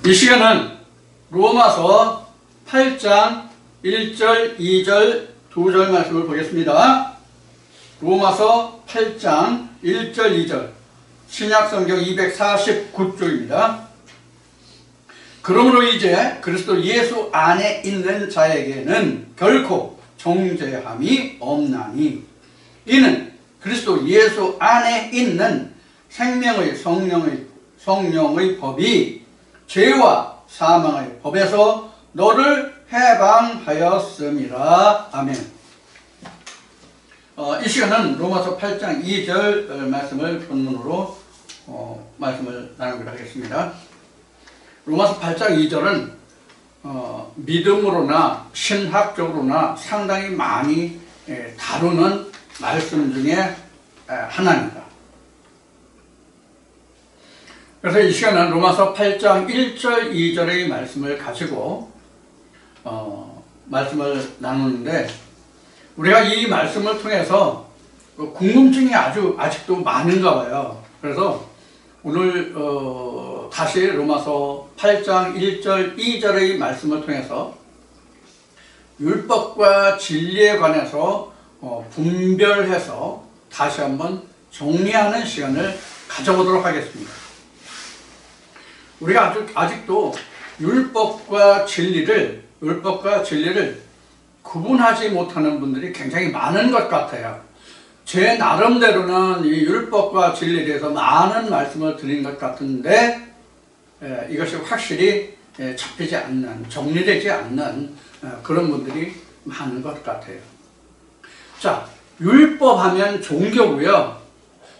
이 시간은 로마서 8장 1절, 2절, 2절 말씀을 보겠습니다. 로마서 8장 1절, 2절 신약성경 249쪽입니다. 그러므로 이제 그리스도 예수 안에 있는 자에게는 결코 정죄함이 없나니 이는 그리스도 예수 안에 있는 생명의 성령의 법이 죄와 사망의 법에서 너를 해방하였음이라. 아멘. 이 시간은 로마서 8장 2절 말씀을 본문으로 말씀을 나누기로 하겠습니다. 로마서 8장 2절은 믿음으로나 신학적으로나 상당히 많이 다루는 말씀 중에 하나입니다. 그래서 이 시간은 로마서 8장 1절 2절의 말씀을 가지고 말씀을 나누는데, 우리가 이 말씀을 통해서 궁금증이 아직도 많은가 봐요. 그래서 오늘 다시 로마서 8장 1절 2절의 말씀을 통해서 율법과 진리에 관해서 분별해서 다시 한번 정리하는 시간을 가져보도록 하겠습니다. 우리가 아직도 율법과 진리를 구분하지 못하는 분들이 굉장히 많은 것 같아요. 제 나름대로는 이 율법과 진리에 대해서 많은 말씀을 드린 것 같은데 이것이 확실히 잡히지 않는, 정리되지 않는 그런 분들이 많은 것 같아요. 자, 율법하면 종교고요,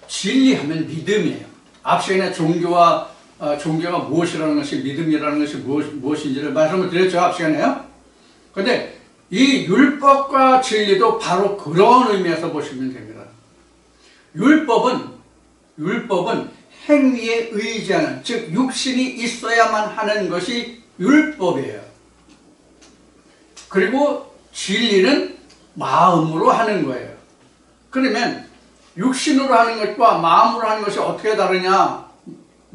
진리하면 믿음이에요. 앞 시간에 종교가 무엇이라는 것이, 믿음이라는 것이 무엇인지를 말씀을 드렸죠, 앞 시간에요. 근데 이 율법과 진리도 바로 그런 의미에서 보시면 됩니다. 율법은 행위에 의지하는, 즉 육신이 있어야만 하는 것이 율법이에요. 그리고 진리는 마음으로 하는 거예요. 그러면 육신으로 하는 것과 마음으로 하는 것이 어떻게 다르냐,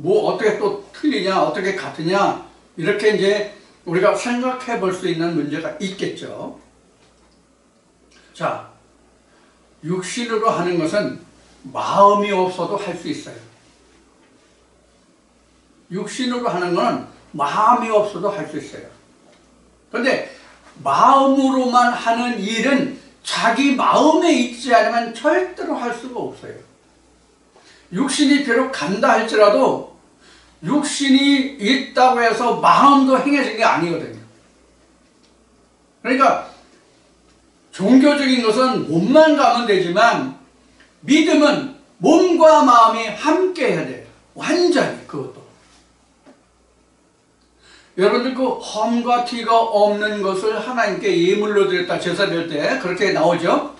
어떻게 또 틀리냐, 어떻게 같으냐, 이렇게 이제 우리가 생각해 볼 수 있는 문제가 있겠죠. 자, 육신으로 하는 것은 마음이 없어도 할 수 있어요. 육신으로 하는 것은 마음이 없어도 할 수 있어요. 그런데 마음으로만 하는 일은 자기 마음에 있지 않으면 절대로 할 수가 없어요. 육신이 비록 간다 할지라도 육신이 있다고 해서 마음도 행해진 게 아니거든요. 그러니까 종교적인 것은 몸만 가면 되지만 믿음은 몸과 마음이 함께 해야 돼요. 완전히. 그것도 여러분들 그 험과 티가 없는 것을 하나님께 예물로 드렸다, 제사 드릴 때 그렇게 나오죠.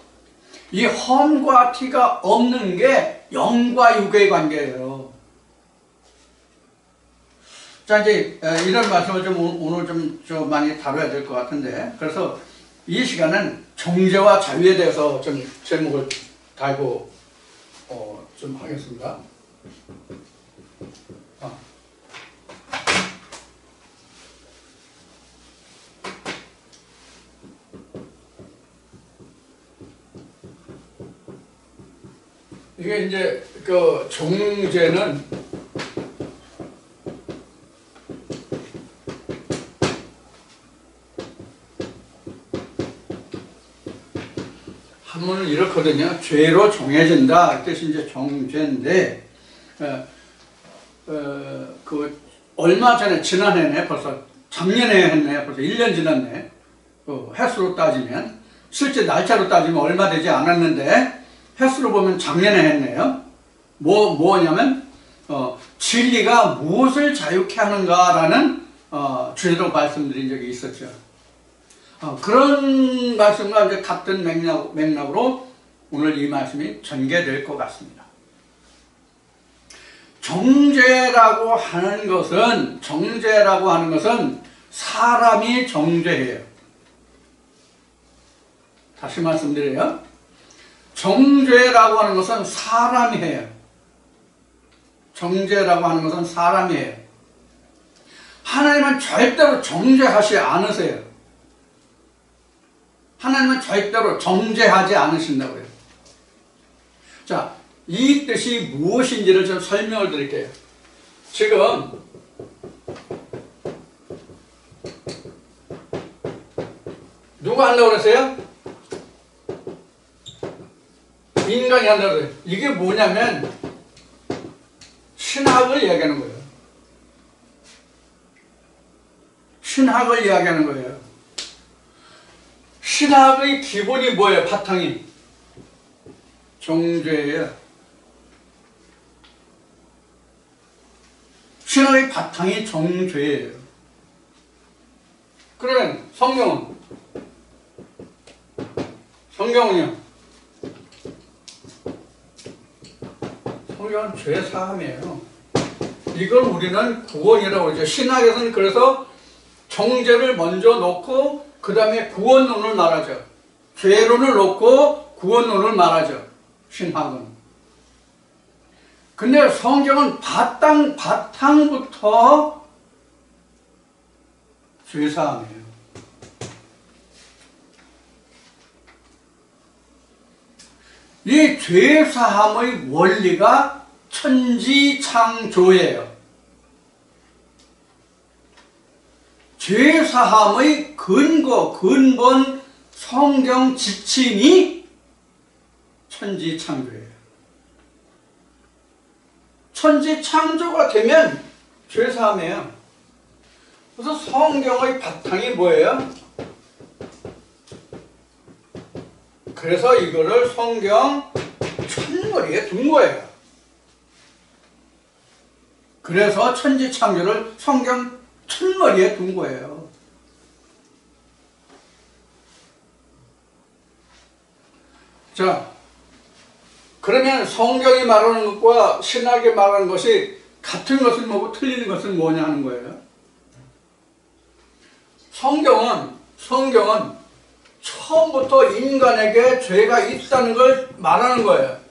이 험과 티가 없는 게 영과 육의 관계예요. 자, 이제 이런 말씀을 오늘 좀 많이 다뤄야 될 것 같은데, 그래서 이 시간은 정죄와 자유에 대해서 좀 제목을 달고 좀 하겠습니다. 이게 이제 그 정죄는 한문은 이렇거든요. 죄로 정해진다, 이 뜻이 이제 정죄인데, 그 얼마 전에, 지난해네, 벌써 작년에 했네, 벌써 1년 지났네. 횟수로 따지면, 실제 날짜로 따지면 얼마 되지 않았는데 횟수로 보면 작년에 했네요. 뭐냐면 진리가 무엇을 자유케 하는가라는 주제로 말씀드린 적이 있었죠. 그런 말씀과 이제 같은 맥락으로 오늘 이 말씀이 전개될 것 같습니다. 정죄라고 하는 것은 사람이 정죄해요. 다시 말씀드려요. 정죄라고 하는 것은 사람이 해요. 정죄라고 하는 것은 사람이 해요. 하나님은 절대로 정죄하지 않으세요. 하나님은 절대로 정죄하지 않으신다고요. 자, 이 뜻이 무엇인지를 좀 설명을 드릴게요. 지금 누가 한다고 그랬어요? 인간이 한다고 그래요. 이게 뭐냐면 신학을 이야기하는 거예요. 신학을 이야기하는 거예요. 신학의 기본이 뭐예요? 바탕이 정죄예요. 신학의 바탕이 정죄예요. 그러면 성경은요? 성경은 죄 사함이에요. 이걸 우리는 구원이라고 그러죠. 신학에서는 그래서 정죄를 먼저 놓고 그 다음에 구원론을 말하죠. 죄론을 놓고 구원론을 말하죠. 신학은. 근데 성경은 바탕부터 죄 사함이에요. 이 죄 사함의 원리가 천지창조예요. 죄 사함의 근본 성경 지침이 천지창조예요. 천지창조가 되면 죄 사함이에요. 그래서 성경의 바탕이 뭐예요? 그래서 이거를 성경 첫머리에 둔 거예요. 그래서 천지창조를 성경 첫머리에 둔 거예요. 자, 그러면 성경이 말하는 것과 신학이 말하는 것이 같은 것은 뭐고 틀리는 것은 뭐냐 하는 거예요. 성경은 처음부터 인간에게 죄가 있다는 걸 말하는 거예요.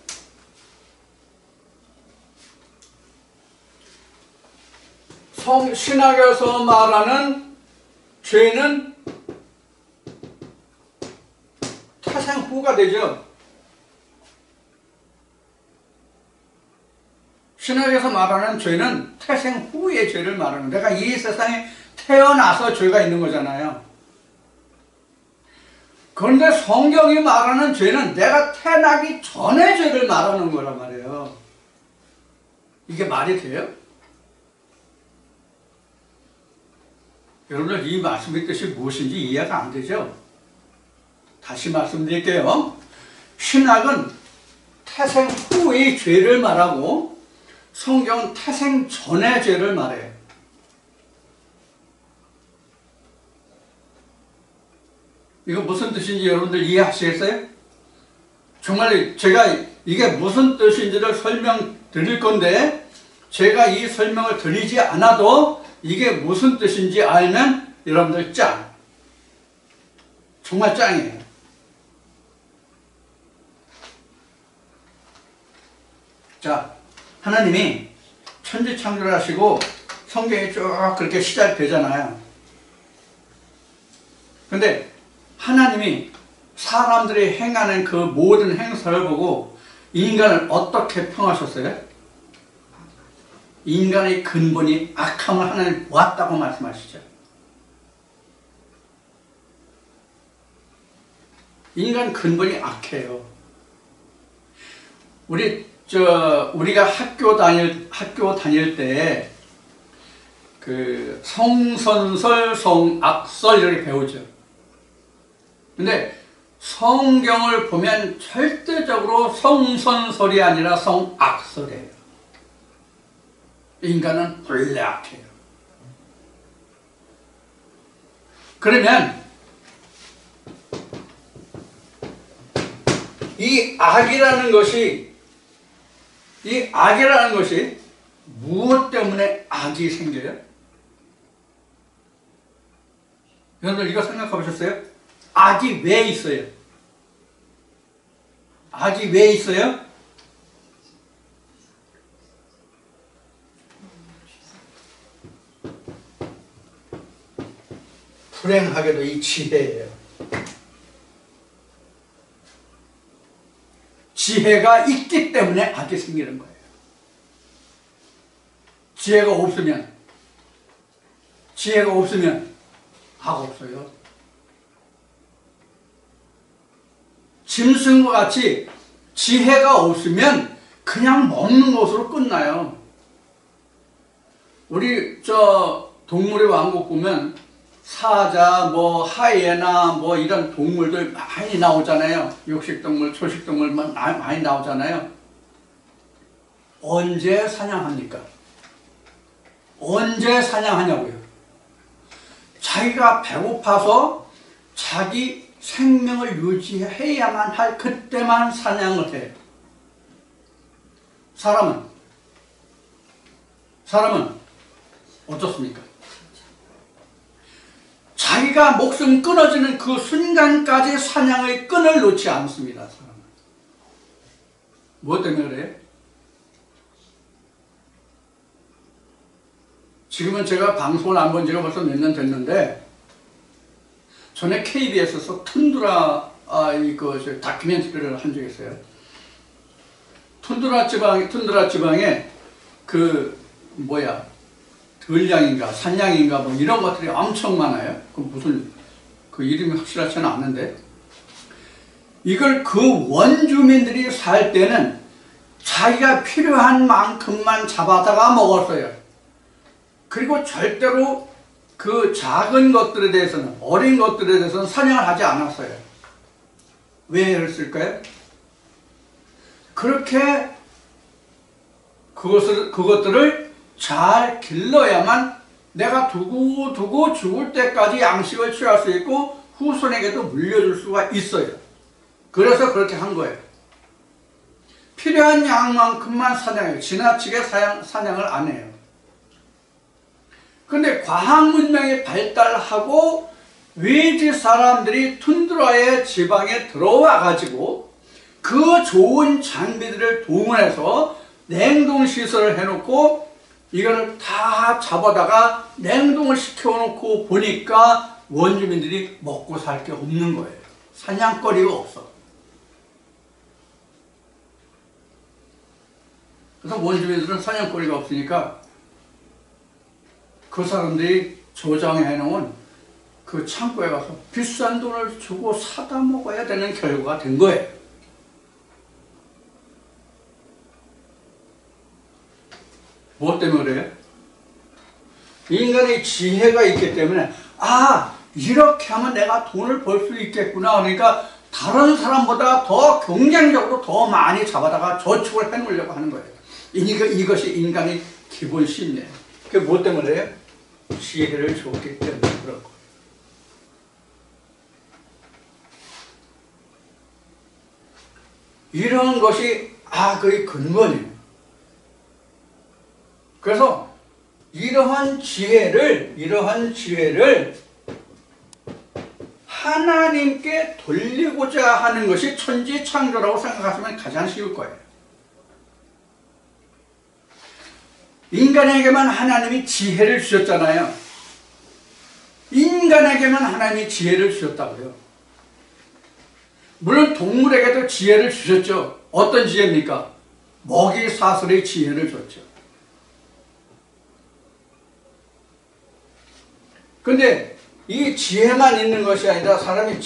신학에서 말하는 죄는 태생 후가 되죠. 신학에서 말하는 죄는 태생 후의 죄를 말하는 거예요. 내가 이 세상에 태어나서 죄가 있는 거잖아요. 그런데 성경이 말하는 죄는 내가 태어나기 전에 죄를 말하는 거란 말이에요. 이게 말이 돼요? 여러분들 이 말씀의 뜻이 무엇인지 이해가 안 되죠? 다시 말씀드릴게요. 신학은 태생 후의 죄를 말하고 성경은 태생 전의 죄를 말해요. 이거 무슨 뜻인지 여러분들 이해하시겠어요? 정말 제가 이게 무슨 뜻인지를 설명드릴 건데 제가 이 설명을 드리지 않아도 이게 무슨 뜻인지 알면 여러분들 짱! 정말 짱이에요. 자, 하나님이 천지창조를 하시고 성경이 쭉 그렇게 시작되잖아요. 근데 하나님이 사람들이 행하는 그 모든 행사를 보고 인간을 어떻게 평하셨어요? 인간의 근본이 악함을 하나님 보았다고 말씀하시죠. 인간 근본이 악해요. 우리가 학교 다닐 때 그 성선설, 성악설 이렇게 배우죠. 근데 성경을 보면 절대적으로 성선설이 아니라 성악설이에요. 인간은 본래 악해요. 그러면 이 악이라는 것이 무엇 때문에 악이 생겨요? 여러분들 이거 생각해 보셨어요? 악이 왜 있어요? 악이 왜 있어요? 불행하게도 이 지혜예요. 지혜가 있기 때문에 악이 생기는 거예요. 지혜가 없으면 악 없어요. 짐승과 같이 지혜가 없으면 그냥 먹는 것으로 끝나요. 우리 동물의 왕국 보면 사자, 하이에나 이런 동물들 많이 나오잖아요. 육식동물, 초식동물 많이 나오잖아요. 언제 사냥합니까? 언제 사냥하냐고요. 자기가 배고파서 자기 생명을 유지해야만 할 그때만 사냥을 해요. 사람은 어떻습니까? 자기가 목숨 끊어지는 그 순간까지 사냥의 끈을 놓지 않습니다. 사람은. 무엇 때문에 그래요? 지금은 제가 방송을 안 본 지가 벌써 몇 년 됐는데, 전에 KBS에서 툰드라 다큐멘터리를 한 적이 있어요. 툰드라 지방에 들량인가 산양인가 이런 것들이 엄청 많아요. 그 이름이 확실하지는 않는데, 이걸 그 원주민들이 살 때는 자기가 필요한 만큼만 잡아다가 먹었어요. 그리고 절대로 그 작은 것들에 대해서는, 어린 것들에 대해서는 사냥을 하지 않았어요. 왜 그랬을까요? 그렇게 그것들을 잘 길러야만 내가 두고 죽을 때까지 양식을 취할 수 있고 후손에게도 물려줄 수가 있어요. 그래서 그렇게 한 거예요. 필요한 양만큼만 사냥해요. 지나치게 사냥을 안 해요. 근데 과학 문명이 발달하고 외지 사람들이 툰드라의 지방에 들어와 가지고 그 좋은 장비들을 동원해서 냉동시설을 해놓고 이거를 다 잡아다가 냉동을 시켜놓고 보니까 원주민들이 먹고 살 게 없는 거예요. 사냥거리가 없어. 그래서 원주민들은 사냥거리가 없으니까 그 사람들이 조장해놓은 그 창고에 가서 비싼 돈을 주고 사다 먹어야 되는 결과가 된 거예요. 무엇 때문에 그래요? 인간의 지혜가 있기 때문에 이렇게 하면 내가 돈을 벌 수 있겠구나. 그러니까 다른 사람보다 더 경쟁적으로 더 많이 잡아다가 저축을 해놓으려고 하는 거예요. 이것이 인간의 기본 심리예요. 그게 무엇 때문에 그래요? 지혜를 줬기 때문에 그런 거예요. 이런 것이 악의 근본이에요. 그래서 이러한 지혜를 하나님께 돌리고자 하는 것이 천지창조라고 생각하시면 가장 쉬울 거예요. 인간에게만 하나님이 지혜를 주셨잖아요. 인간에게만 하나님이 지혜를 주셨다고요. 물론 동물에게도 지혜를 주셨죠. 어떤 지혜입니까? 먹이 사슬의 지혜를 줬죠. 근데 이 지혜만 있는 것이 아니라 사람은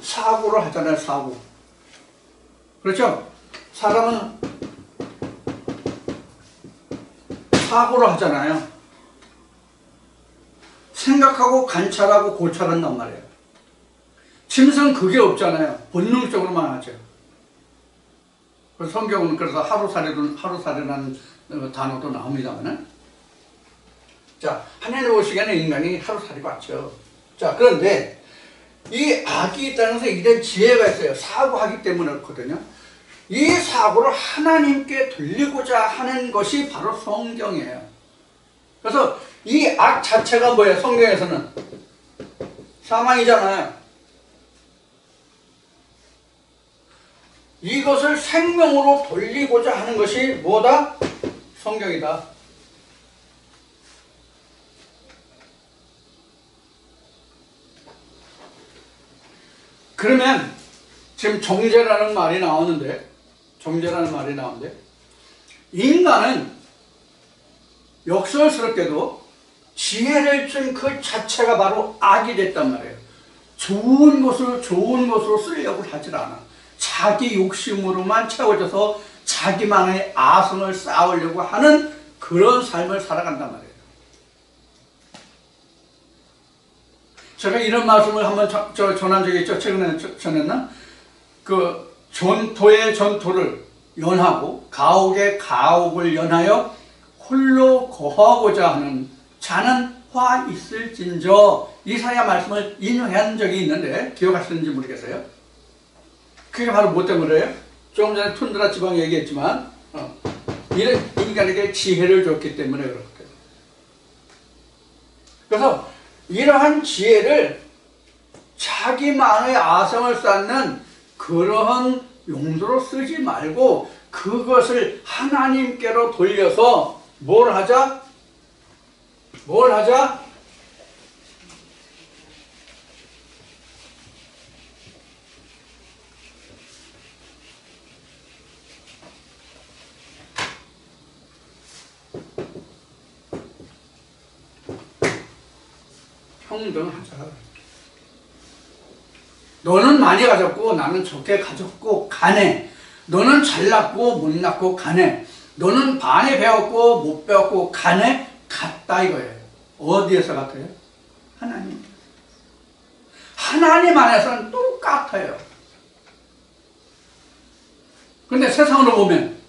사고를 하잖아요. 사고. 그렇죠? 사람은 사고를 하잖아요. 생각하고 관찰하고 고찰한단 말이에요. 짐승은 그게 없잖아요. 본능적으로만 하죠. 그래서 성경은 그래서 하루살이라는 단어도 나옵니다만은, 자, 하나님 보시기에는 인간이 하루살이 맞죠. 자, 그런데 이 악이 있다는 것은 이런 지혜가 있어요. 사고하기 때문에 그렇거든요. 이 사고를 하나님께 돌리고자 하는 것이 바로 성경이에요. 그래서 이 악 자체가 뭐예요? 성경에서는 사망이잖아요. 이것을 생명으로 돌리고자 하는 것이 뭐다? 성경이다. 그러면 지금 정죄라는 말이 나오는데 인간은 역설스럽게도 지혜를 준 그 자체가 바로 악이 됐단 말이에요. 좋은 것으로 쓰려고 하질 않아. 자기 욕심으로만 채워져서 자기만의 아성을 쌓으려고 하는 그런 삶을 살아간단 말이에요. 제가 이런 말씀을 한번 전한 적이 있죠. 최근에 전했나? 그 전토의 전토를 연하고 가옥의 가옥을 연하여 홀로 거하고자 하는 자는 화 있을진저, 이사야 말씀을 인용한 적이 있는데 기억하시는지 모르겠어요. 그게 바로 뭐 때문에요? 조금 전에 툰드라 지방 얘기했지만 이런 인간에게 지혜를 줬기 때문에 그렇거든요. 그래서 이러한 지혜를 자기만의 아성을 쌓는 그러한 용도로 쓰지 말고 그것을 하나님께로 돌려서 뭘 하자? 평등하자. 너는 많이 가졌고 나는 적게 가졌고 가네. 너는 잘났고 못났고 가네. 너는 많이 배웠고 못 배웠고 가네. 같다 이거예요. 어디에서 같아요? 하나님. 하나님 안에서는 똑같아요. 그런데 세상으로 보면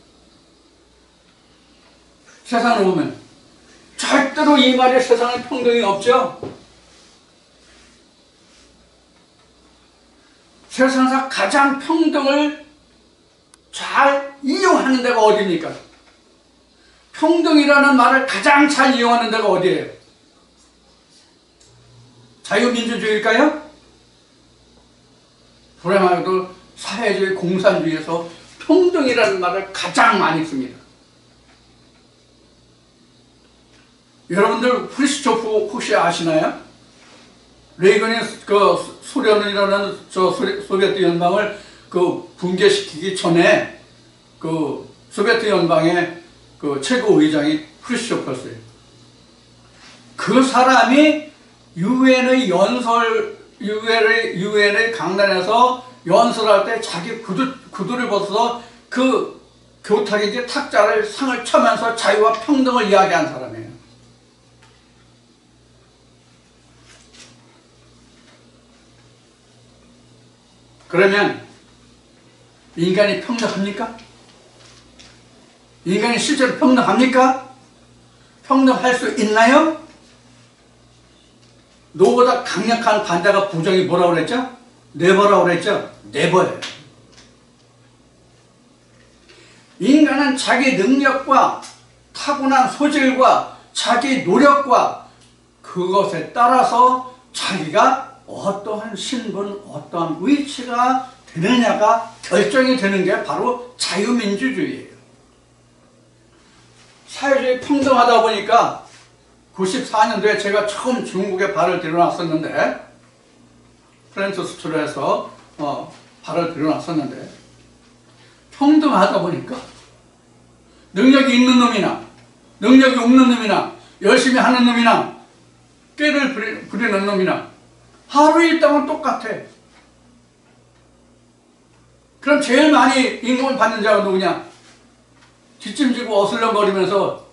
절대로 이 말에 세상에 평등이 없죠. 세상에서 가장 평등을 잘 이용하는 데가 어디입니까? 평등이라는 말을 가장 잘 이용하는 데가 어디예요? 자유민주주의일까요? 불행하게도 사회주의 공산주의에서 평등이라는 말을 가장 많이 씁니다. 여러분들 프리스토프 혹시 아시나요? 레이건이 그 소련이라는 소비에트 연방을 그 붕괴시키기 전에 그 소비에트 연방의 그 최고 의장이 프리스토프였어요. 그 사람이 유엔의 강단에서 연설할 때 자기 구두를 벗어서 그 교탁인지 탁자를 상을 쳐면서 자유와 평등을 이야기한 사람이에요. 그러면 인간이 평등합니까? 인간이 실제로 평등합니까? 평등할 수 있나요? 노보다 강력한 반대가 부정이 뭐라고 그랬죠? 네버라고 그랬죠? 네버예요. 인간은 자기 능력과 타고난 소질과 자기 노력과 그것에 따라서 자기가 어떠한 신분, 어떠한 위치가 되느냐가 결정이 되는 게 바로 자유민주주의예요. 사회주의 평등하다 보니까 94년도에 제가 처음 중국에 발을 들여놨었는데 프랜시스 스쿨에서 발을 들여놨었는데 평등하다 보니까 능력이 있는 놈이나 능력이 없는 놈이나 열심히 하는 놈이나 꾀를 부리는 놈이나 하루 일당은 똑같아. 그럼 제일 많이 임금을 받는 자가 누구냐? 뒷짐지고 어슬렁거리면서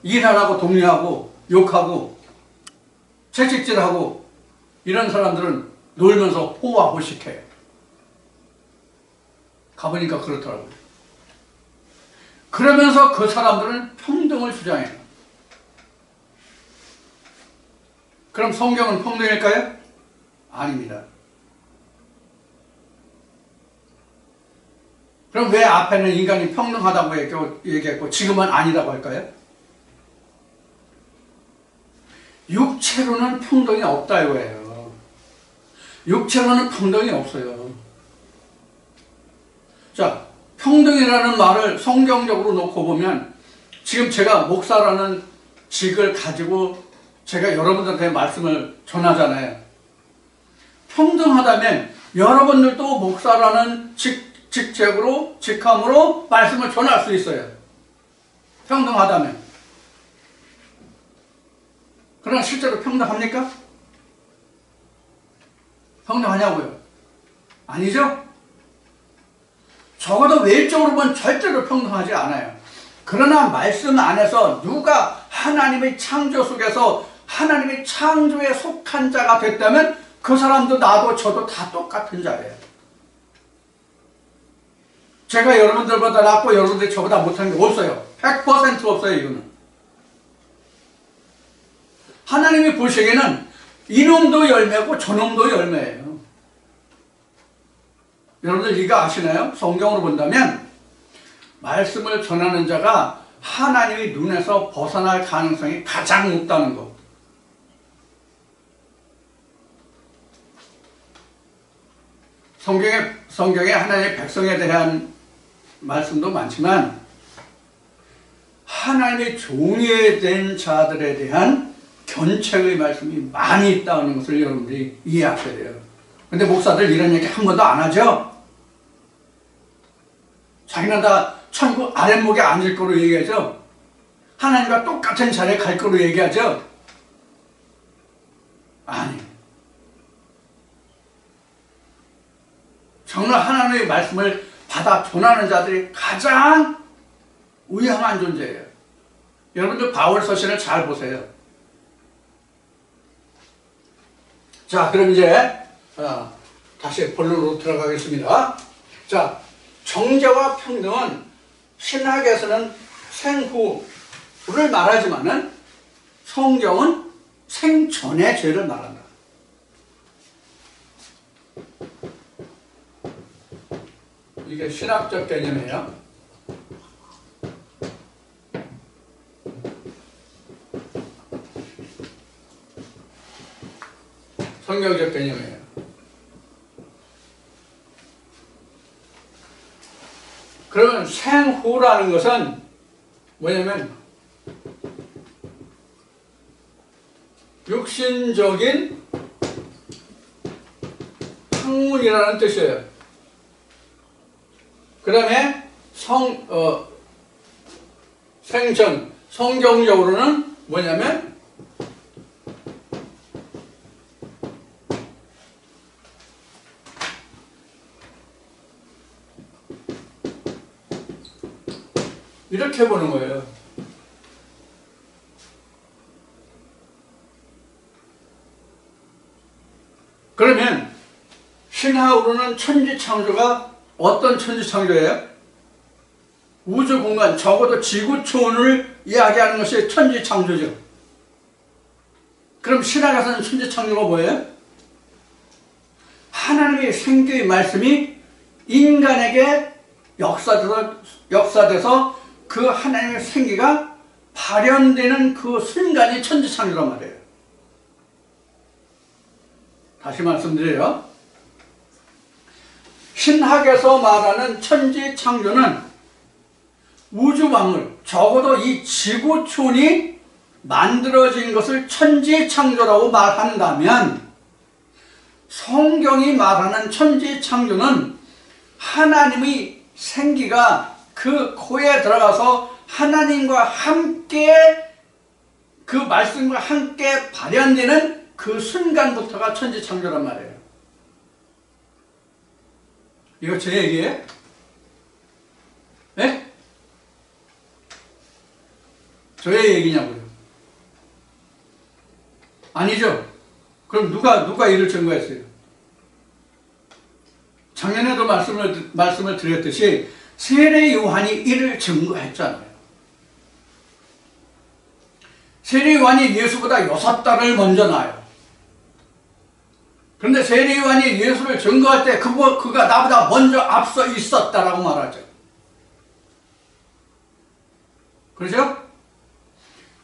일하라고 독려하고 욕하고 채찍질하고 이런 사람들은 놀면서 호화호식해. 가보니까 그렇더라고요. 그러면서 그 사람들은 평등을 주장해요. 그럼 성경은 평등일까요? 아닙니다. 그럼 왜 앞에는 인간이 평등하다고 얘기했고 지금은 아니라고 할까요? 육체로는 평등이 없다 이거예요. 육체로는 평등이 없어요. 자, 평등이라는 말을 성경적으로 놓고 보면 지금 제가 목사라는 직을 가지고 제가 여러분들한테 말씀을 전하잖아요. 평등하다면 여러분들도 목사라는 직함으로 말씀을 전할 수 있어요. 평등하다면. 그러나 실제로 평등합니까? 평등하냐고요? 아니죠? 적어도 외적으로 보면 절대로 평등하지 않아요. 그러나 말씀 안에서 누가 하나님의 창조 속에서 하나님의 창조에 속한 자가 됐다면 그 사람도 나도 저도 다 똑같은 자예요. 제가 여러분들보다 낫고 여러분들이 저보다 못한 게 없어요. 100% 없어요. 이거는. 하나님이 보시기에는 이놈도 열매고 저놈도 열매예요. 여러분들 이거 아시나요? 성경으로 본다면 말씀을 전하는 자가 하나님의 눈에서 벗어날 가능성이 가장 높다는 것. 성경에 하나님의 백성에 대한 말씀도 많지만 하나님의 종이 된 자들에 대한 견책의 말씀이 많이 있다는 것을 여러분들이 이해하셔야 돼요. 근데 목사들 이런 얘기 한 번도 안 하죠? 자기는 다 천국 아랫목에 앉을 거로 얘기하죠? 하나님과 똑같은 자리에 갈 거로 얘기하죠? 아니. 정말 하나님의 말씀을 받아 전하는 자들이 가장 위험한 존재예요. 여러분들 바울 서신을 잘 보세요. 자, 그럼 이제 다시 본론으로 들어가겠습니다. 자, 정죄와 평등은 신학에서는 생후를 말하지만은 성경은 생전의 죄를 말한다. 이게 신학적 개념이에요. 성경적 개념이에요. 그러면 생후라는 것은 뭐냐면 육신적인 학문이라는 뜻이에요. 그 다음에 생전, 성경적으로는 뭐냐면 이렇게 보는 거예요. 그러면 신학으로는 천지창조가 어떤 천지창조예요? 우주 공간, 적어도 지구촌을 이야기하는 것이 천지창조죠. 그럼 신학에서는 천지창조가 뭐예요? 하나님의 생기의 말씀이 인간에게 역사돼서 그 하나님의 생기가 발현되는 그 순간이 천지창조란 말이에요. 다시 말씀드려요. 신학에서 말하는 천지창조는 우주만물, 적어도 이 지구촌이 만들어진 것을 천지창조라고 말한다면 성경이 말하는 천지창조는 하나님의 생기가 그 코에 들어가서 하나님과 함께 그 말씀과 함께 발현되는 그 순간부터가 천지창조란 말이에요. 이거 제 얘기예요? 네? 저의 얘기냐고요? 아니죠? 그럼 누가 이를 증거했어요? 작년에도 말씀을 드렸듯이 세례 요한이 이를 증거했잖아요. 세례 요한이 예수보다 6달을 먼저 나요. 그런데 세례 요한이 예수를 증거할 때 그가 나보다 먼저 앞서 있었다라고 말하죠. 그렇죠?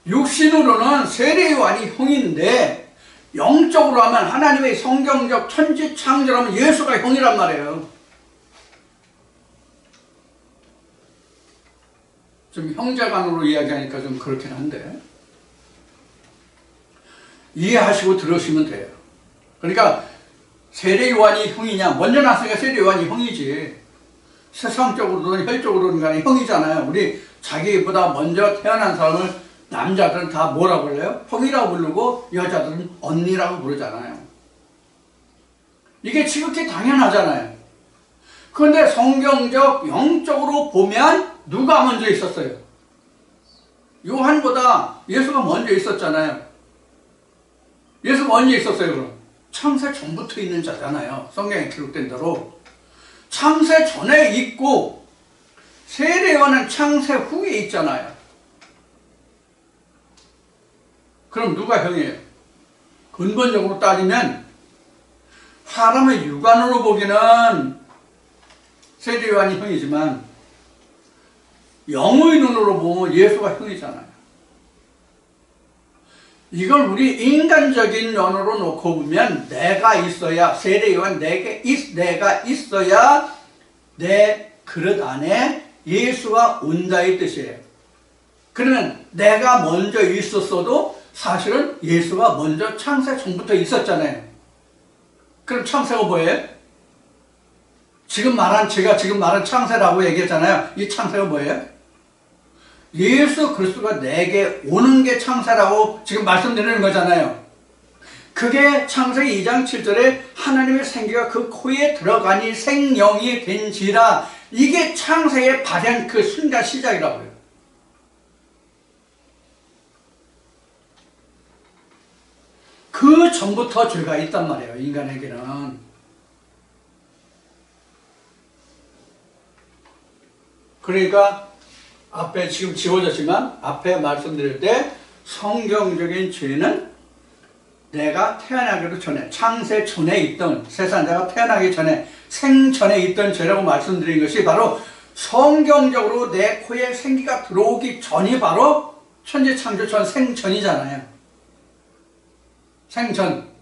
육신으로는 세례 요한이 형인데 영적으로 하면 하나님의 성경적 천지창조라면 예수가 형이란 말이에요. 좀 형제간으로 이야기하니까 좀 그렇긴 한데 이해하시고 들으시면 돼요. 그러니까 세례 요한이 형이냐? 먼저 났으니까 세례 요한이 형이지. 세상적으로든 혈적으로든 간에 형이잖아요. 우리 자기보다 먼저 태어난 사람을 남자들은 다 뭐라고 불러요? 형이라고 부르고 여자들은 언니라고 부르잖아요. 이게 지극히 당연하잖아요. 그런데 성경적 영적으로 보면 누가 먼저 있었어요? 요한보다 예수가 먼저 있었잖아요. 예수 먼저 있었어요. 그럼 창세 전부터 있는 자잖아요. 성경에 기록된 대로 창세 전에 있고 세례 요한은 창세 후에 있잖아요. 그럼 누가 형이에요? 근본적으로 따지면 사람의 육안으로 보기는 세례 요한이 형이지만 영의 눈으로 보면 예수가 형이잖아요. 이걸 우리 인간적인 면으로 놓고 보면 내가 있어야, 세례 요한 내가 있어야 내 그릇 안에 예수가 온다 이 뜻이에요. 그러면 내가 먼저 있었어도 사실은 예수가 먼저 창세 전부터 있었잖아요. 그럼 창세가 뭐예요? 제가 지금 말한 창세라고 얘기했잖아요. 이 창세가 뭐예요? 예수 그리스도가 내게 오는 게 창세라고 지금 말씀드리는 거잖아요. 그게 창세기 2장 7절에 하나님의 생기가 그 코에 들어가니 생명이 된지라, 이게 창세의 발현 그 순간 시작이라고 해요. 그 전부터 죄가 있단 말이에요. 인간에게는. 그러니까 앞에 지금 지워졌지만 앞에 말씀드릴 때 성경적인 죄는 내가 태어나기도 전에, 창세 전에 있던, 세상 내가 태어나기 전에 생전에 있던 죄라고 말씀드린 것이 바로 성경적으로 내 코에 생기가 들어오기 전이 바로 천지창조전 생전이잖아요. 생전.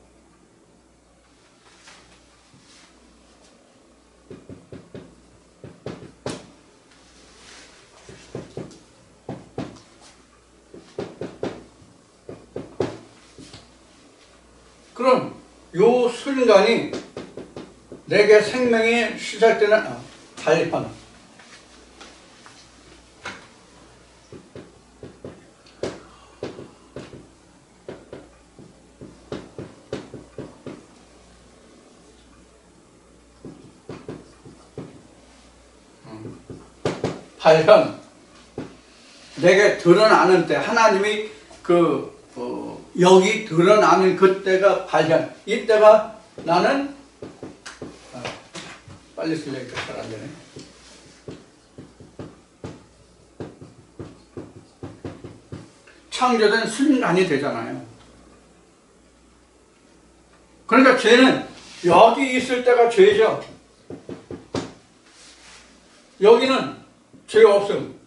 그럼 요 순간이 내게 생명이 시작되는 달리판. 발현. 내게 드러나는 때 하나님이 여기 드러나는 그때가 발현. 이때가 나는 빨리 쓰려니까 잘 안 되네. 창조된 순간이 되잖아요. 그러니까 죄는 여기 있을 때가 죄죠. 여기는 죄 없음.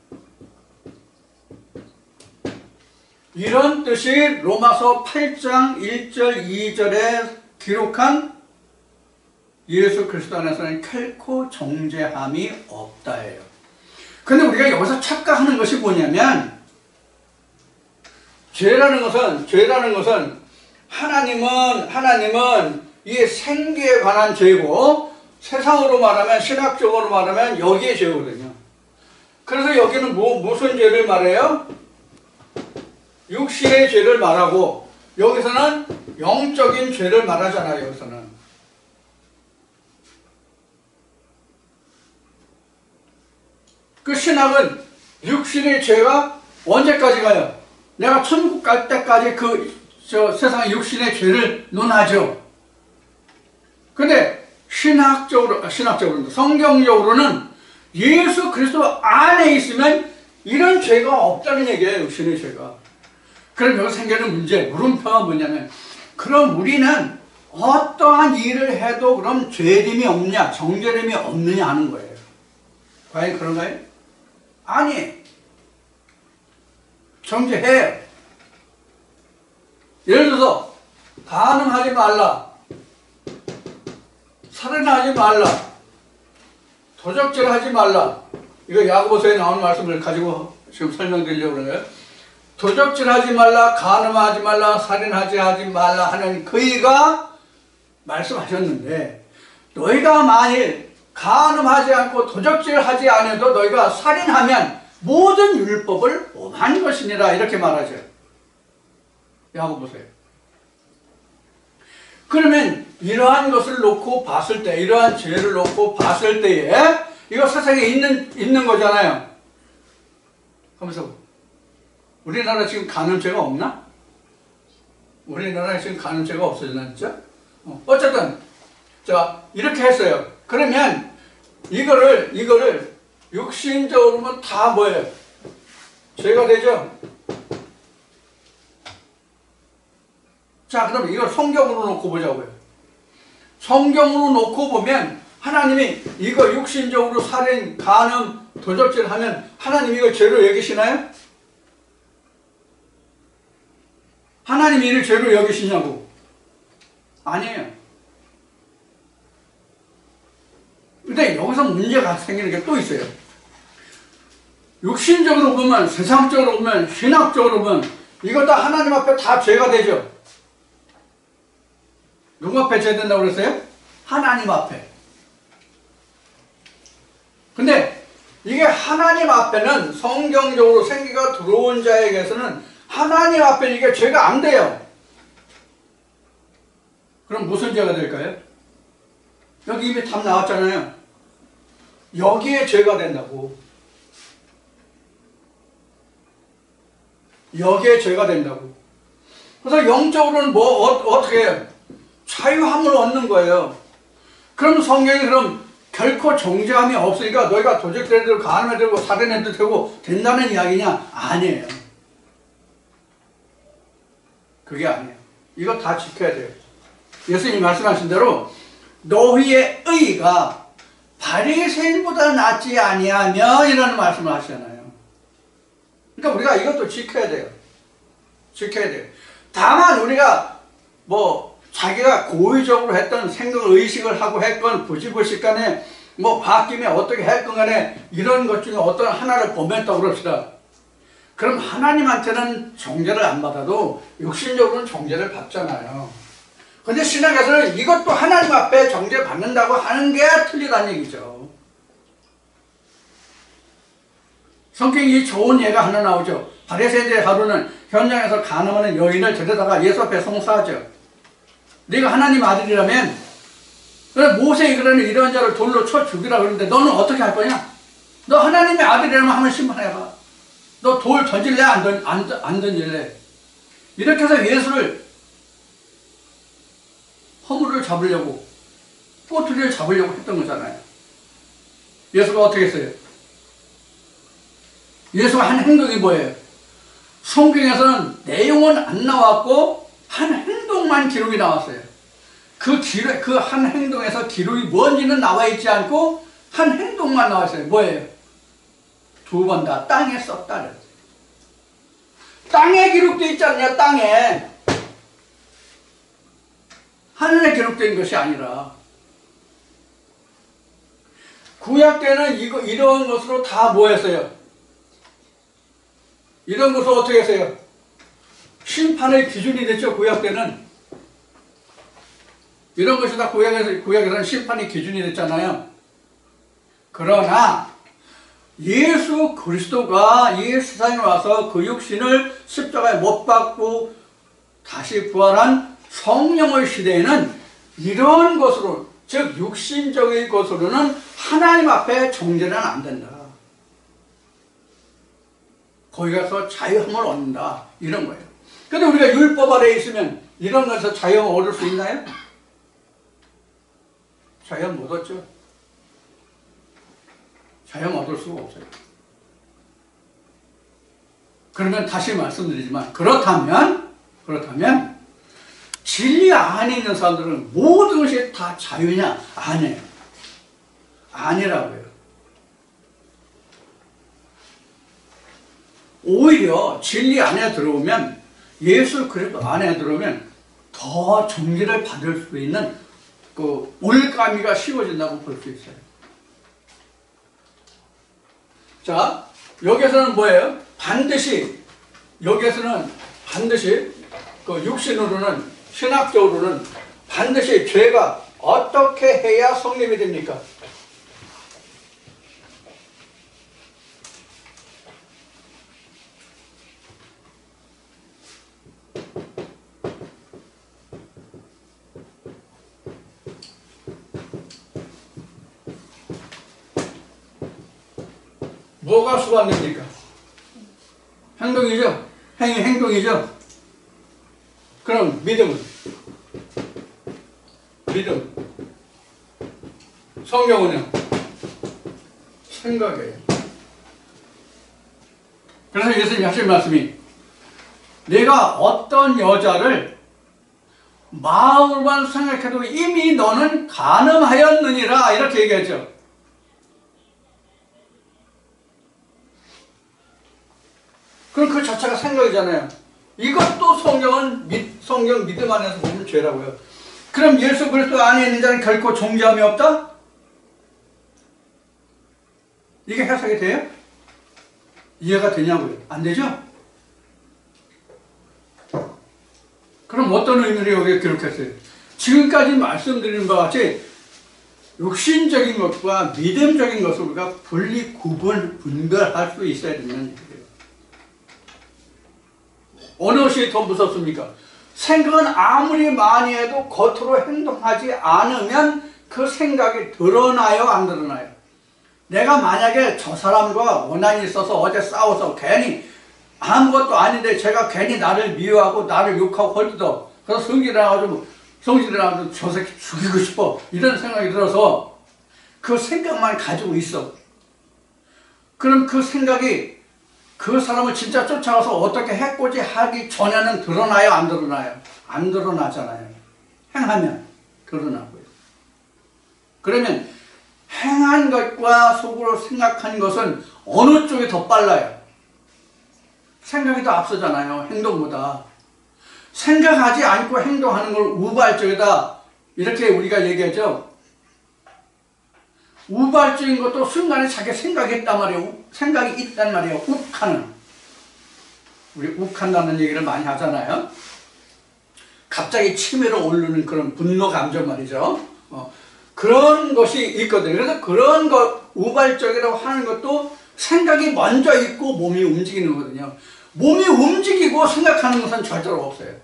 이런 뜻이 로마서 8장 1절 2절에 기록한 예수 그리스도 안에서는 결코 정죄함이 없다예요. 근데 우리가 여기서 착각하는 것이 뭐냐면, 죄라는 것은 하나님은 이 생기에 관한 죄고, 세상으로 말하면, 신학적으로 말하면 여기에 죄거든요. 그래서 여기는 무슨 죄를 말해요? 육신의 죄를 말하고, 여기서는 영적인 죄를 말하잖아요. 여기서는. 그 신학은 육신의 죄가 언제까지 가요? 내가 천국 갈 때까지 세상 육신의 죄를 논하죠. 근데 신학적으로, 성경적으로는 예수 그리스도 안에 있으면 이런 죄가 없다는 얘기예요. 육신의 죄가. 그럼 여기서 생기는 문제, 물음표가 뭐냐면, 그럼 우리는 어떠한 일을 해도 그럼 죄됨이 없냐, 정죄됨이 없느냐 하는 거예요. 과연 그런가요? 아니, 정죄해요. 예를 들어서 간음하지 말라, 살인하지 말라, 도적질하지 말라. 이거 야고보서에 나오는 말씀을 가지고 지금 설명드리려고 그래요. 도적질하지 말라, 간음하지 말라, 살인하지 말라 하는 그이가 말씀하셨는데 너희가 만일 간음하지 않고 도적질하지 않아도 너희가 살인하면 모든 율법을 범한 것이니라 이렇게 말하죠. 한번 보세요. 그러면 이러한 것을 놓고 봤을 때, 이러한 죄를 놓고 봤을 때에 이거 세상에 있는 거잖아요. 하면서 우리나라 지금 간음죄가 없나? 우리나라에 지금 간음죄가 없어졌나 진짜? 어쨌든 자 이렇게 했어요. 그러면 이거를 육신적으로는 다 뭐예요? 죄가 되죠? 자, 그럼 이걸 성경으로 놓고 보자고요. 성경으로 놓고 보면 하나님이 이거 육신적으로 살인, 간음, 도적질 하면 하나님 이걸 죄로 여기시나요? 하나님이 이를 죄로 여기시냐고? 아니에요. 근데 여기서 문제가 생기는 게 또 있어요. 육신적으로 보면, 세상적으로 보면, 신학적으로 보면 이거 다 하나님 앞에 다 죄가 되죠. 누구 앞에 죄 된다고 그랬어요? 하나님 앞에. 근데 이게 하나님 앞에는 성경적으로 생기가 들어온 자에게서는 하나님 앞에 이게 죄가 안 돼요. 그럼 무슨 죄가 될까요? 여기 이미 답 나왔잖아요. 여기에 죄가 된다고. 여기에 죄가 된다고. 그래서 영적으로는 어떻게 해요? 자유함을 얻는 거예요. 그럼 성경이 그럼 결코 정죄함이 없으니까 너희가 도적질해도 되고 간음해도 되고 살인해도 되고 된다는 이야기냐? 아니에요. 그게 아니에요. 이거 다 지켜야 돼요. 예수님이 말씀하신 대로 너희의 의가 바리새인보다 낫지 아니하며 이라는 말씀을 하시잖아요. 그러니까 우리가 이것도 지켜야 돼요. 지켜야 돼요. 다만 우리가 자기가 고의적으로 했던 생각을 의식을 하고 했건 부지불식간에 바뀌면 어떻게 했건 간에 이런 것 중에 어떤 하나를 범했다고 그럽시다. 그럼 하나님한테는 정죄를 안 받아도 육신적으로는 정죄를 받잖아요. 근데 신학에서는 이것도 하나님 앞에 정죄 받는다고 하는 게 틀리다는 얘기죠. 성경이 좋은 예가 하나 나오죠. 바리새인들의 하루는 현장에서 간음하는 여인을 데려다가 예수 앞에 송사하죠. 네가 하나님 아들이라면 모세가 그러는 이런 자를 돌로 쳐 죽이라 그러는데 너는 어떻게 할 거냐? 너 하나님의 아들이라면 한번 심판해봐. 너 돌 던질래? 안 던질래? 이렇게 해서 예수를 허물을 잡으려고 꼬투리를 잡으려고 했던 거잖아요. 예수가 어떻게 했어요? 예수가 한 행동이 뭐예요? 성경에서는 내용은 안 나왔고 한 행동만 기록이 나왔어요. 그 한 행동에서 기록이 뭔지는 나와 있지 않고 한 행동만 나왔어요. 뭐예요? 두 번 다 땅에 썼다. 땅에 기록되어 있지 않냐? 땅에. 하늘에 기록된 것이 아니라. 구약 때는 이런 것으로 다 뭐 했어요? 이런 것을 어떻게 했어요? 심판의 기준이 됐죠. 구약 때는. 이런 것이 다 구약에서는 심판의 기준이 됐잖아요. 그러나 예수 그리스도가 이 세상에 와서 그 육신을 십자가에 못 박고 다시 부활한 성령의 시대에는 이런 것으로, 즉 육신적인 것으로는 하나님 앞에 정죄는 안 된다. 거기 가서 자유함을 얻는다. 이런 거예요. 근데 우리가 율법 아래에 있으면 이런 것에서 자유함을 얻을 수 있나요? 자유함 못 얻죠. 자유함 얻을 수가 없어요. 그러면 다시 말씀드리지만 그렇다면 진리 안에 있는 사람들은 모든 것이 다 자유냐? 아니에요. 아니라고요. 오히려 진리 안에 들어오면, 예수 그리스도 안에 들어오면 더 정죄를 받을 수 있는 그 올가미가 쉬워진다고 볼 수 있어요. 자, 여기서는 뭐예요? 여기서는 반드시 그 육신으로는, 신학적으로는 반드시 죄가 어떻게 해야 성립이 됩니까? 뭐가 수반됩니까? 행동이죠? 행동이죠? 그럼 믿음은? 믿음. 성경은요? 생각이에요. 그래서 예수님이 하신 말씀이 내가 어떤 여자를 마음으로만 생각해도 이미 너는 간음하였느니라 이렇게 얘기하죠. 그럼 그 자체가 생각이잖아요. 이것도 성경 믿음 안에서 보면 죄라고요. 그럼 예수 그리스도 안에 있는 자는 결코 정죄함이 없다? 이게 해석이 돼요? 이해가 되냐고요? 안 되죠? 그럼 어떤 의미로 여기에 기록했어요? 지금까지 말씀드린 바와 같이 육신적인 것과 믿음적인 것을 우리가 분별할 수 있어야 된다는 얘기예요. 어느 것이 더 무섭습니까? 생각은 아무리 많이 해도 겉으로 행동하지 않으면 그 생각이 드러나요? 안 드러나요? 내가 만약에 저 사람과 원한이 있어서 어제 싸워서 괜히 아무것도 아닌데 제가 괜히 나를 미워하고 나를 욕하고 헐뜯어. 그래서 성질나가지고 저 새끼 죽이고 싶어. 이런 생각이 들어서 그 생각만 가지고 있어. 그럼 그 생각이 그 사람을 진짜 쫓아가서 어떻게 해코지 하기 전에는 드러나요? 안 드러나요? 안 드러나잖아요. 행하면 드러나고요. 그러면 행한 것과 속으로 생각한 것은 어느 쪽이 더 빨라요? 생각이 더 앞서잖아요. 행동보다. 생각하지 않고 행동하는 걸 우발적이다. 이렇게 우리가 얘기하죠. 우발적인 것도 순간에 자기 생각이 있단 말이에요. 생각이 있단 말이에요. 욱하는. 우리 욱한다는 얘기를 많이 하잖아요. 갑자기 치밀어 오르는 그런 분노 감정 말이죠. 그런 것이 있거든요. 그래서 그런 것, 우발적이라고 하는 것도 생각이 먼저 있고 몸이 움직이는 거거든요. 몸이 움직이고 생각하는 것은 절대로 없어요.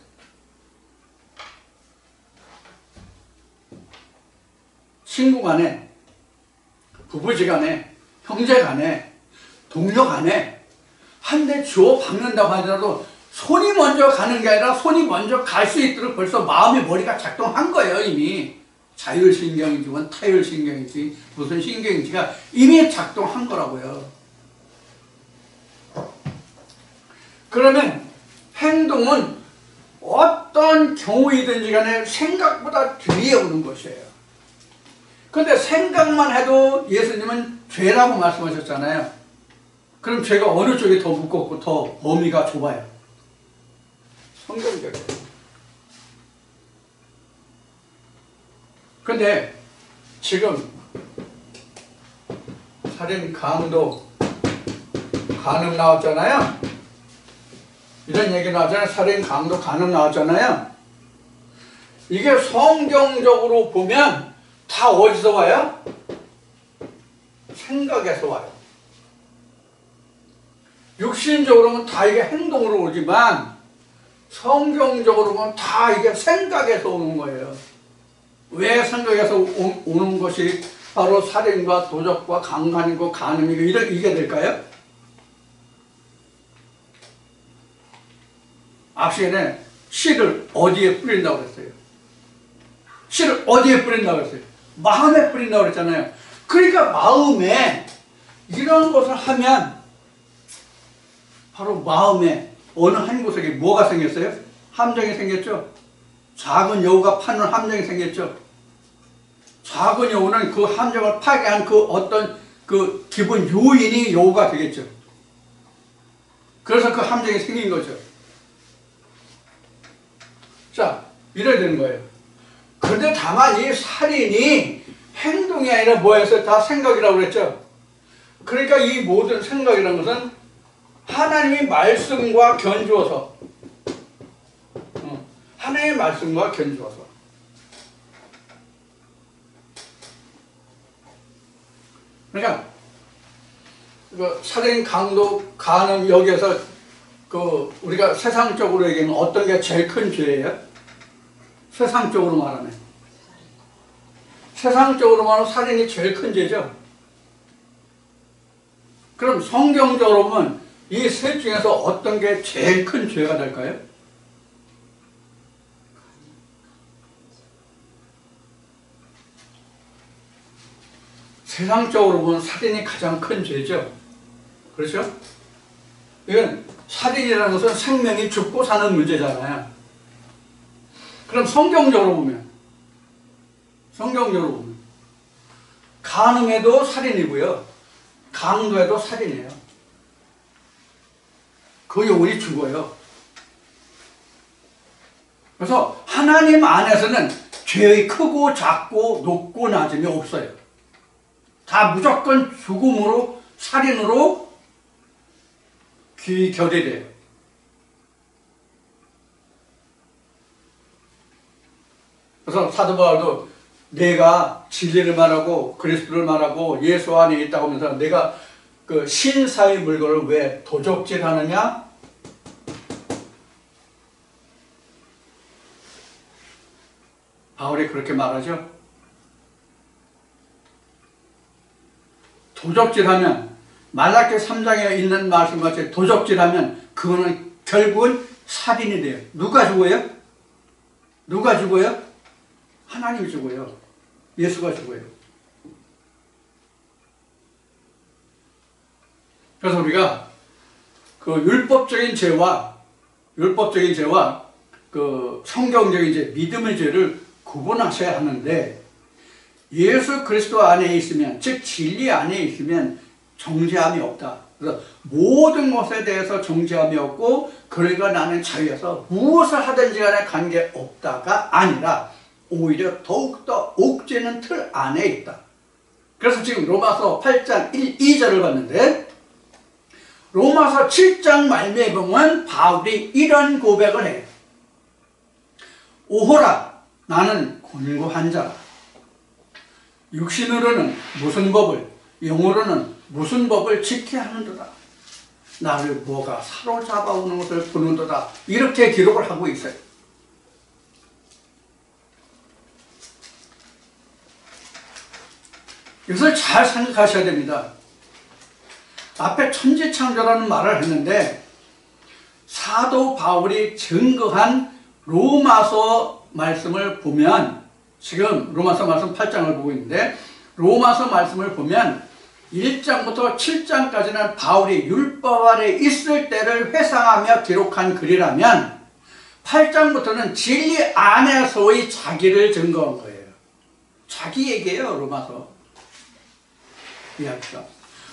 친구 간에, 부부지간에, 형제간에, 동료간에 한 대 주워 박는다고 하더라도 손이 먼저 가는 게 아니라 손이 먼저 갈 수 있도록 벌써 마음의 머리가 작동한 거예요. 이미 자율신경인지 타율신경인지 무슨 신경인지가 이미 작동한 거라고요. 그러면 행동은 어떤 경우이든지 간에 생각보다 뒤에 오는 것이에요. 그런데 생각만 해도 예수님은 죄라고 말씀하셨잖아요. 그럼 죄가 어느 쪽이 더 무겁고 더 범위가 좁아요? 성경적이에요. 그런데 지금 살인, 강도, 간음 나왔잖아요. 이런 얘기 나왔잖아요. 살인, 강도, 간음 나왔잖아요. 이게 성경적으로 보면 다 어디서 와요? 생각에서 와요. 육신적으로는 다 이게 행동으로 오지만 성경적으로 보면 다 이게 생각에서 오는 거예요. 왜 생각에서 오는 것이 바로 살인과 도적과 강간이고 간음이고 이게 될까요? 앞 시간에 씨를 어디에 뿌린다고 그랬어요? 씨를 어디에 뿌린다고 그랬어요? 마음에 뿌린다고 그랬잖아요. 그러니까 마음에 이런 것을 하면 바로 마음에 어느 한 곳에 뭐가 생겼어요? 함정이 생겼죠? 작은 여우가 파는 함정이 생겼죠? 작은 여우는 그 함정을 파괴한 그 어떤 그 기본 요인이 여우가 되겠죠. 그래서 그 함정이 생긴 거죠. 자, 이래야 되는 거예요. 그런데 다만 이 살인이 행동이 아니라 뭐였어요? 다 생각이라고 그랬죠. 그러니까 이 모든 생각이라는 것은 하나님의 말씀과 견주어서 하나님의 말씀과 견주어서 그러니까 그 살인, 강도, 간음 여기에서 그 우리가 세상적으로 얘기하면 어떤 게 제일 큰 죄예요? 세상적으로 말하면. 세상적으로 말하면 살인이 제일 큰 죄죠. 그럼 성경적으로 보면 이 셋 중에서 어떤 게 제일 큰 죄가 될까요? 세상적으로 보면 살인이 가장 큰 죄죠. 그렇죠? 이건 살인이라는 것은 생명이 죽고 사는 문제잖아요. 그럼 성경적으로 보면 간음에도 살인이고요. 강도에도 살인이에요. 그 영혼이 죽어요. 그래서 하나님 안에서는 죄의 크고 작고 높고 낮음이 없어요. 다 무조건 죽음으로, 살인으로 결의돼요. 그래서 사도 바울도 내가 진리를 말하고 그리스도를 말하고 예수 안에 있다고 하면서 내가 그 신사의 물건을 왜 도적질하느냐? 바울이 그렇게 말하죠. 도적질하면 말라기 3장에 있는 말씀같이 도적질하면 그거는 결국은 살인이 돼요. 누가 죽어요? 누가 죽어요? 하나님이 죽어요. 예수가 죽어요. 그래서 우리가 그 율법적인 죄와 그 성경적인 죄, 믿음의 죄를 구분하셔야 하는데, 예수 그리스도 안에 있으면, 즉 진리 안에 있으면 정죄함이 없다. 그래서 모든 것에 대해서 정죄함이 없고, 그러니까 나는 자유해서 무엇을 하든지 간에 관계없다가 아니라 오히려 더욱더 옥죄는 틀 안에 있다. 그래서 지금 로마서 8장 1, 2절을 봤는데, 로마서 7장 말미에 보면 바울이 이런 고백을 해요. 오호라, 나는 곤고한 자라. 육신으로는 무슨 법을, 영으로는 무슨 법을 지켜야 하는도다. 나를 뭐가 사로잡아오는 것을 보는도다. 이렇게 기록을 하고 있어요. 이것을 잘 생각하셔야 됩니다. 앞에 천지창조라는 말을 했는데, 사도 바울이 증거한 로마서 말씀을 보면, 지금 로마서 말씀 8장을 보고 있는데, 로마서 말씀을 보면 1장부터 7장까지는 바울이 율법 아래 있을 때를 회상하며 기록한 글이라면, 8장부터는 진리 안에서의 자기를 증거한 거예요. 자기 얘기예요, 로마서 이야기가.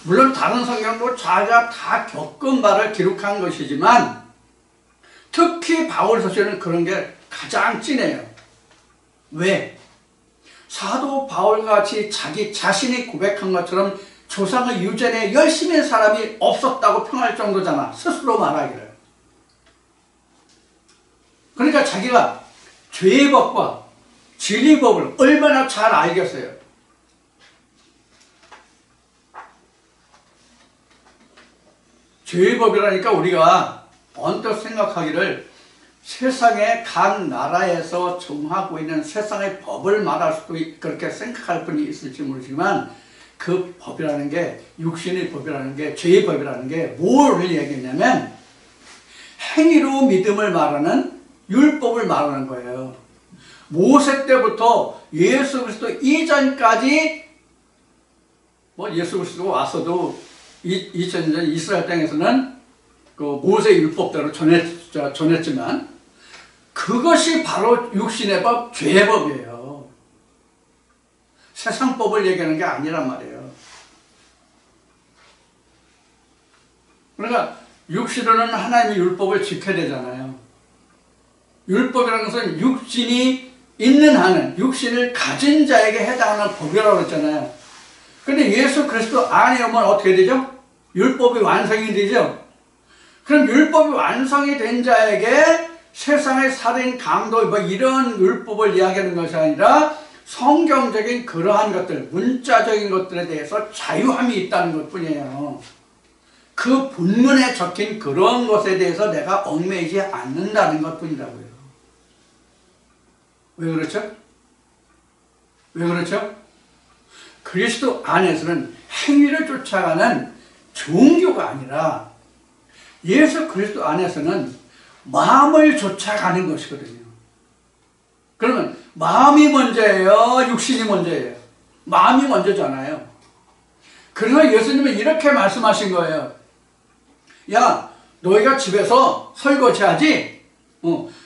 물론 다른 성경도 자기가 다 겪은 바를 기록한 것이지만, 특히 바울 서신은 그런 게 가장 진해요. 왜? 사도 바울같이 자기 자신이 고백한 것처럼 조상의 유전에 열심히 한 사람이 없었다고 평할 정도잖아, 스스로 말하기를. 그러니까 자기가 죄의 법과 진리 법을 얼마나 잘 알겠어요. 죄의 법이라니까 우리가 언뜻 생각하기를 세상의 각 나라에서 정하고 있는 세상의 법을 말할 수도 그렇게 생각할 분이 있을지 모르지만, 그 법이라는 게, 육신의 법이라는 게, 죄의 법이라는 게 뭘 얘기했냐면 행위로 믿음을 말하는 율법을 말하는 거예요. 모세 때부터 예수 그리스도 이전까지, 뭐 예수 그리스도 와서도 2000년 이스라엘 땅에서는 그 모세 율법대로 전했지만, 그것이 바로 육신의 법, 죄의 법이에요. 세상 법을 얘기하는 게 아니란 말이에요. 그러니까 육신으로는 하나님의 율법을 지켜야 되잖아요. 율법이라는 것은 육신이 있는 한은, 육신을 가진 자에게 해당하는 법이라고 했잖아요. 근데 예수 그리스도 안에 오면 어떻게 되죠? 율법이 완성이 되죠? 그럼 율법이 완성이 된 자에게 세상의 살인, 강도, 뭐 이런 율법을 이야기하는 것이 아니라 성경적인 그러한 것들, 문자적인 것들에 대해서 자유함이 있다는 것 뿐이에요. 그 본문에 적힌 그런 것에 대해서 내가 얽매이지 않는다는 것 뿐이라고요. 왜 그렇죠? 왜 그렇죠? 그리스도 안에서는 행위를 쫓아가는 종교가 아니라 예수 그리스도 안에서는 마음을 쫓아가는 것이거든요. 그러면 마음이 먼저예요? 육신이 먼저예요? 마음이 먼저잖아요. 그래서 예수님은 이렇게 말씀하신 거예요. 야, 너희가 집에서 설거지하지?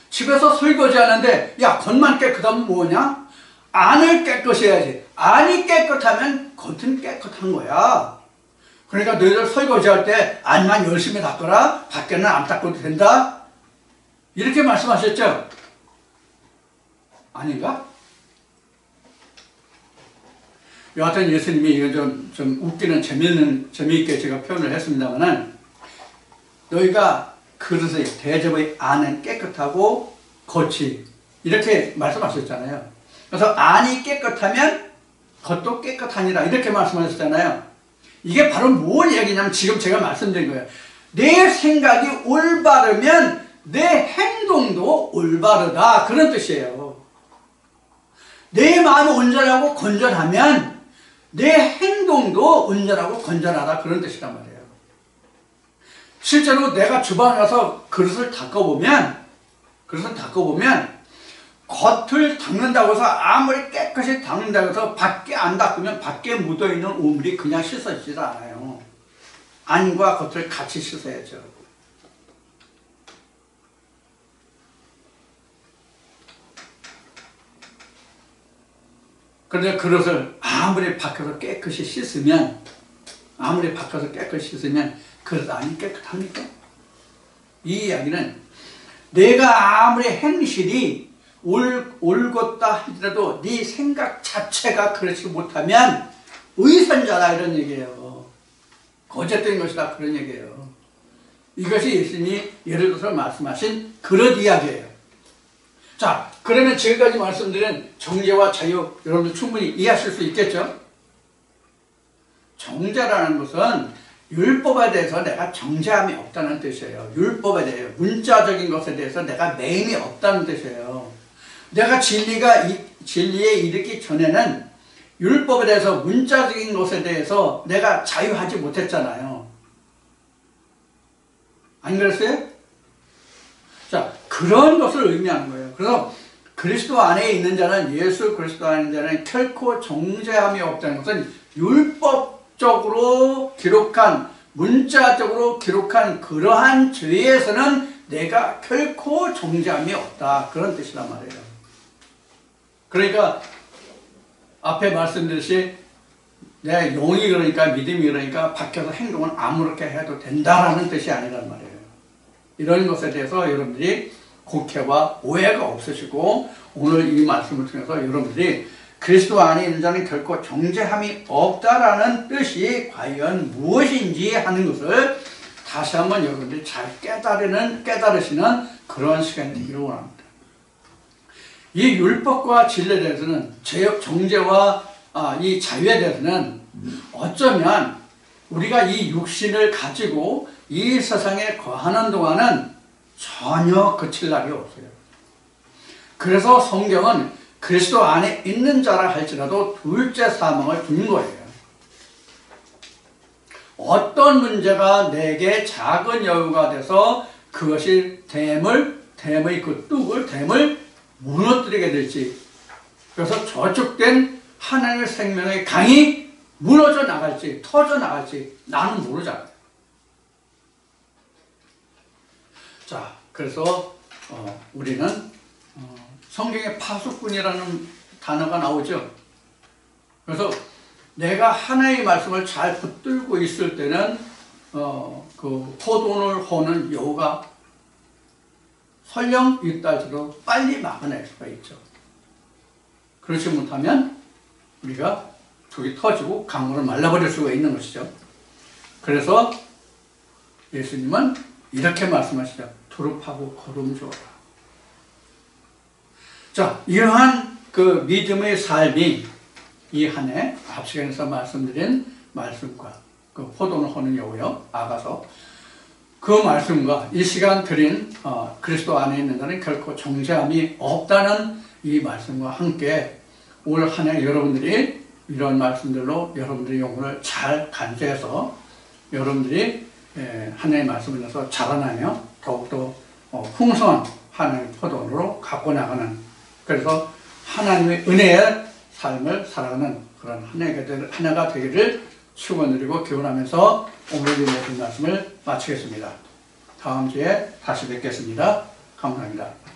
집에서 설거지하는데 야, 겉만 깨끗하면 뭐냐? 안을 깨끗이 해야지. 안이 깨끗하면 겉은 깨끗한 거야. 그러니까 너희들 설거지할 때 안만 열심히 닦거라. 밖에는 안 닦아도 된다. 이렇게 말씀하셨죠? 아닌가? 여하튼 예수님이 이거 좀 웃기는 재미있게 제가 표현을 했습니다만은, 너희가 그릇의 대접의 안은 깨끗하고 겉이 이렇게 말씀하셨잖아요. 그래서 안이 깨끗하면 겉도 깨끗하니라 이렇게 말씀하셨잖아요. 이게 바로 뭔 얘기냐면 지금 제가 말씀드린 거예요. 내 생각이 올바르면 내 행동도 올바르다, 그런 뜻이에요. 내 마음이 온전하고 건전하면 내 행동도 온전하고 건전하다, 그런 뜻이란 말이에요. 실제로 내가 주방에 가서 그릇을 닦아보면 겉을 닦는다고 해서 아무리 깨끗이 닦는다고 해서 밖에 안 닦으면 밖에 묻어있는 오물이 그냥 씻어지질 않아요. 안과 겉을 같이 씻어야죠. 그런데 그릇을 아무리 밖에서 깨끗이 씻으면 그릇 안이 깨끗합니까? 이 이야기는 내가 아무리 행실이 옳겠다 하더라도 네 생각 자체가 그렇지 못하면 의선자다, 이런 얘기예요. 거짓된 것이다, 그런 얘기예요. 이것이 예수님이 예를 들어서 말씀하신 그런 이야기예요. 자, 그러면 지금까지 말씀드린 정죄와 자유, 여러분들 충분히 이해하실 수 있겠죠? 정죄라는 것은 율법에 대해서 내가 정죄함이 없다는 뜻이에요. 율법에 대해, 문자적인 것에 대해서 내가 매임이 없다는 뜻이에요. 내가 진리에 이르기 전에는 율법에 대해서, 문자적인 것에 대해서 내가 자유하지 못했잖아요. 안 그랬어요? 자, 그런 것을 의미하는 거예요. 그래서 그리스도 안에 있는 자는, 예수 그리스도 안에 있는 자는 결코 정죄함이 없다는 것은 율법적으로 기록한, 문자적으로 기록한 그러한 죄에서는 내가 결코 정죄함이 없다, 그런 뜻이란 말이에요. 그러니까 앞에 말씀드렸듯이 내 영이 그러니까, 믿음이 그러니까 밖에서 행동은 아무렇게 해도 된다라는 뜻이 아니란 말이에요. 이런 것에 대해서 여러분들이 곡해와 오해가 없으시고, 오늘 이 말씀을 통해서 여러분들이 그리스도 안에 있는 자는 결코 정죄함이 없다라는 뜻이 과연 무엇인지 하는 것을 다시 한번 여러분들이 잘 깨달으시는 그런 시간이 되기를 원합니다. 이 율법과 진리에 대해서는, 정죄와 이 자유에 대해서는 어쩌면 우리가 이 육신을 가지고 이 세상에 거하는 동안은 전혀 그칠 날이 없어요. 그래서 성경은 그리스도 안에 있는 자라 할지라도 둘째 사망을 둔 거예요. 어떤 문제가 내게 작은 여유가 돼서 그것이 댐을 무너뜨리게 될지, 그래서 저축된 하나님의 생명의 강이 무너져 나갈지 터져 나갈지 나는 모르잖아요. 자, 그래서 우리는 성경에 파수꾼이라는 단어가 나오죠. 그래서 내가 하나님의 말씀을 잘 붙들고 있을 때는 그 포도원을 호는 여우가 설령 있다지도 빨리 막아낼 수가 있죠. 그렇지 못하면 우리가 속이 터지고 강물을 말라버릴 수가 있는 것이죠. 그래서 예수님은 이렇게 말씀하시죠. 두릅하고 거름 주어라. 자, 이러한 그 믿음의 삶이 이 한 해 앞시간에서 말씀드린 말씀과 그 포도는 혼은이고요. 아가서 그 말씀과 이 시간 드린 그리스도 안에 있는 자는 결코 정죄함이 없다는 이 말씀과 함께 올 한 해 여러분들이 이런 말씀들로 여러분들의 영혼을 잘 간수해서 여러분들이 하나님의 말씀을 통해서 자라나며 더욱더 풍성한 하나님의 포도원으로 갖고 나가는, 그래서 하나님의 은혜의 삶을 살아가는 그런 한 해가 되기를 축원드리고 기원하면서 오늘 이 모든 말씀을 마치겠습니다. 다음 주에 다시 뵙겠습니다. 감사합니다.